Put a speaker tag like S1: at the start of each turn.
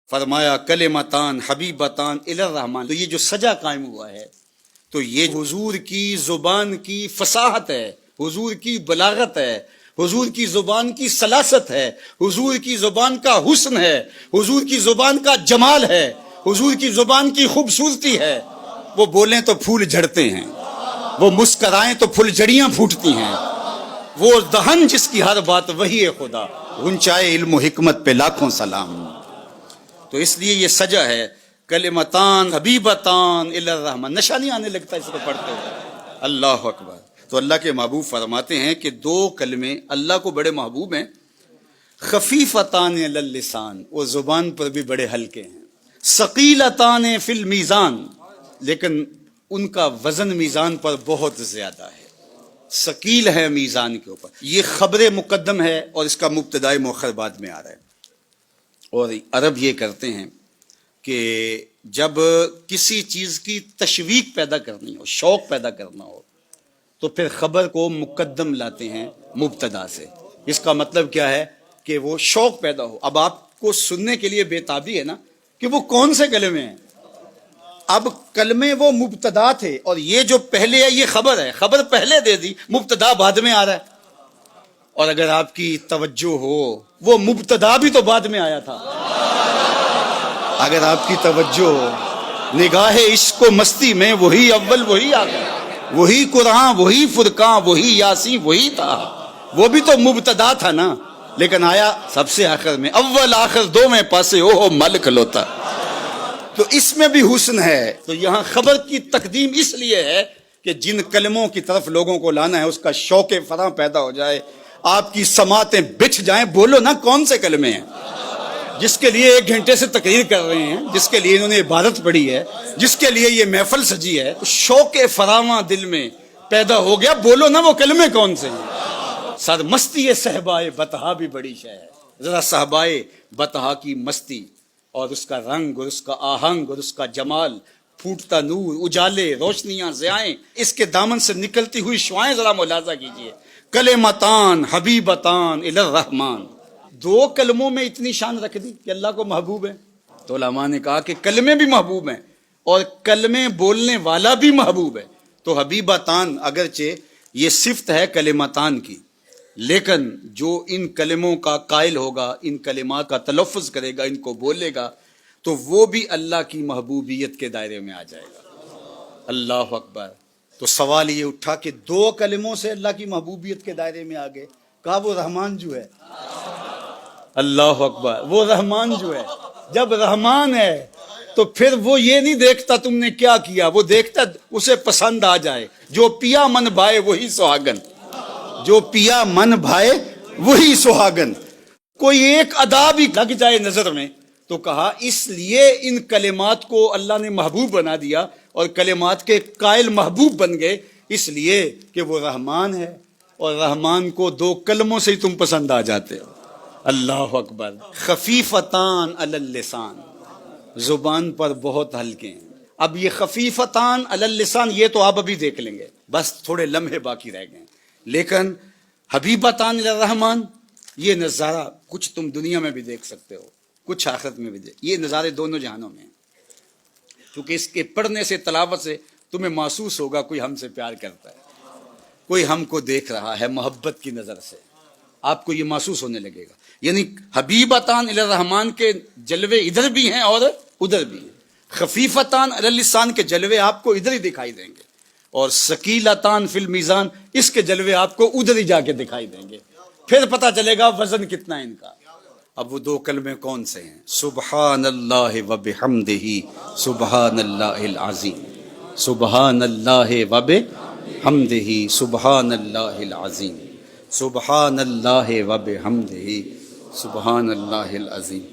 S1: فرمایا کلمتان حبیبتان الی الرحمن. تو یہ جو سجا قائم ہوا ہے تو یہ حضور کی زبان کی فصاحت ہے، حضور کی بلاغت ہے، حضور کی زبان کی سلاست ہے، حضور کی زبان کا حسن ہے، حضور کی زبان کا جمال ہے، حضور کی زبان کی خوبصورتی ہے. وہ بولیں تو پھول جھڑتے ہیں، وہ مسکرائیں تو پھول جڑیاں پھوٹتی ہیں، وہ دہن جس کی ہر بات وہی ہے خدا، گنچائے علم و حکمت پہ لاکھوں سلام. تو اس لیے یہ سجا ہے کلمتان حبیبتان الی الرحمن. نشہ نہیں آنے لگتا اس کو پڑھتے ہوئے. اللہ اکبر. تو اللہ کے محبوب فرماتے ہیں کہ دو کلمے اللہ کو بڑے محبوب ہیں. خفیفتان علی اللسان، وہ زبان پر بھی بڑے ہلکے ہیں. ثقیلتان فی المیزان، لیکن ان کا وزن میزان پر بہت زیادہ ہے، ثقیل ہے میزان کے اوپر. یہ خبر مقدم ہے اور اس کا مبتدائے مؤخر بعد میں آ رہا ہے. اور عرب یہ کرتے ہیں کہ جب کسی چیز کی تشویق پیدا کرنی ہو، شوق پیدا کرنا ہو، تو پھر خبر کو مقدم لاتے ہیں مبتدا سے. اس کا مطلب کیا ہے کہ وہ شوق پیدا ہو. اب آپ کو سننے کے لیے بےتابی ہے نا کہ وہ کون سے کلمے ہیں. اب کلمے وہ مبتدا تھے اور یہ جو پہلے ہے یہ خبر ہے. خبر پہلے دے دی، مبتدا بعد میں آ رہا ہے. اور اگر آپ کی توجہ ہو وہ مبتدا بھی تو بعد میں آیا تھا. اگر آپ کی توجہ ہو نگاہ عشق و مستی میں وہی اول وہی آخر، وہی قرآن وہی فرقان وہی یاسین وہی تھا. وہ بھی تو مبتدا تھا نا، لیکن آیا سب سے آخر میں. اول آخر دو میں پاسے او مل کھلوتا. تو اس میں بھی حسن ہے. تو یہاں خبر کی تقدیم اس لیے ہے کہ جن کلموں کی طرف لوگوں کو لانا ہے اس کا شوق فراں پیدا ہو جائے، آپ کی سماعتیں بچھ جائیں. بولو نا کون سے کلمے ہیں جس کے لیے 1 گھنٹے سے تقریر کر رہے ہیں، جس کے لیے انہوں نے عبادت پڑھی ہے، جس کے لیے یہ محفل سجی ہے. تو شوق فراواں دل میں پیدا ہو گیا. بولو نا وہ کلمے کون سے ہیں. سر مستی صحبائے بطحا بھی بڑی شے ہے. ذرا صحبائے بطحا کی مستی اور اس کا رنگ اور اس کا آہنگ اور اس کا جمال، پھوٹتا نور، اجالے، روشنیاں، ضیائیں، اس کے دامن سے نکلتی ہوئی شعائیں ذرا ملاحظہ کیجئے. کلمتان حبیبتان الی الرحمن. 2 کلموں میں اتنی شان رکھ دی کہ اللہ کو محبوب ہے. تو علماء نے کہا کہ کلمے بھی محبوب ہیں اور کلمے بولنے والا بھی محبوب ہے. تو حبیبتان اگرچہ یہ صفت ہے کلمتان کی، لیکن جو ان کلموں کا قائل ہوگا، ان کلمات کا تلفظ کرے گا، ان کو بولے گا، تو وہ بھی اللہ کی محبوبیت کے دائرے میں آ جائے گا. اللہ اکبر. تو سوال یہ اٹھا کہ 2 کلموں سے اللہ کی محبوبیت کے دائرے میں آ گئے. کہا وہ رحمان جو ہے. اللہ اکبر. وہ رحمان جو ہے. جب رحمان ہے تو پھر وہ یہ نہیں دیکھتا تم نے کیا کیا، وہ دیکھتا اسے پسند آ جائے. جو پیا من بھائے وہی سہاگن، جو پیا من بھائے وہی سہاگن. کوئی ایک ادا بھی لگ جائے نظر میں تو کہا اس لیے ان کلمات کو اللہ نے محبوب بنا دیا اور کلمات کے قائل محبوب بن گئے، اس لیے کہ وہ رحمان ہے اور رحمان کو 2 کلموں سے ہی تم پسند آ جاتے ہو. اللہ اکبر. خفیفتان علی اللسان، زبان پر بہت ہلکے ہیں. اب یہ خفیفتان علی اللسان یہ تو آپ ابھی دیکھ لیں گے، بس تھوڑے لمحے باقی رہ گئے. لیکن حبیبتان الی الرحمن یہ نظارہ کچھ تم دنیا میں بھی دیکھ سکتے ہو، کچھ آخرت میں بھی یہ نظارے دونوں جہانوں میں ہیں. کیونکہ اس کے پڑھنے سے، تلاوت سے تمہیں محسوس ہوگا کوئی ہم سے پیار کرتا ہے، کوئی ہم کو دیکھ رہا ہے محبت کی نظر سے. آپ کو یہ محسوس ہونے لگے گا. یعنی حبیبتان الی الرحمن کے جلوے ادھر بھی ہیں اور ادھر بھی ہیں. خفیفتان علی اللسان کے جلوے آپ کو ادھر ہی دکھائی دیں گے، اور ثقیلتان فی المیزان اس کے جلوے آپ کو ادھر ہی جا کے دکھائی دیں گے. پھر پتہ چلے گا وزن کتنا ہے ان کا. اب وہ 2 کلمے کون سے ہیں؟ سبحان اللہ و بحمدہ سبحان اللہ العظیم. سبحان اللہ و بحمدہ سبحان اللہ العظیم. سبحان اللہ و بحمدہ سبحان اللہ العظیم.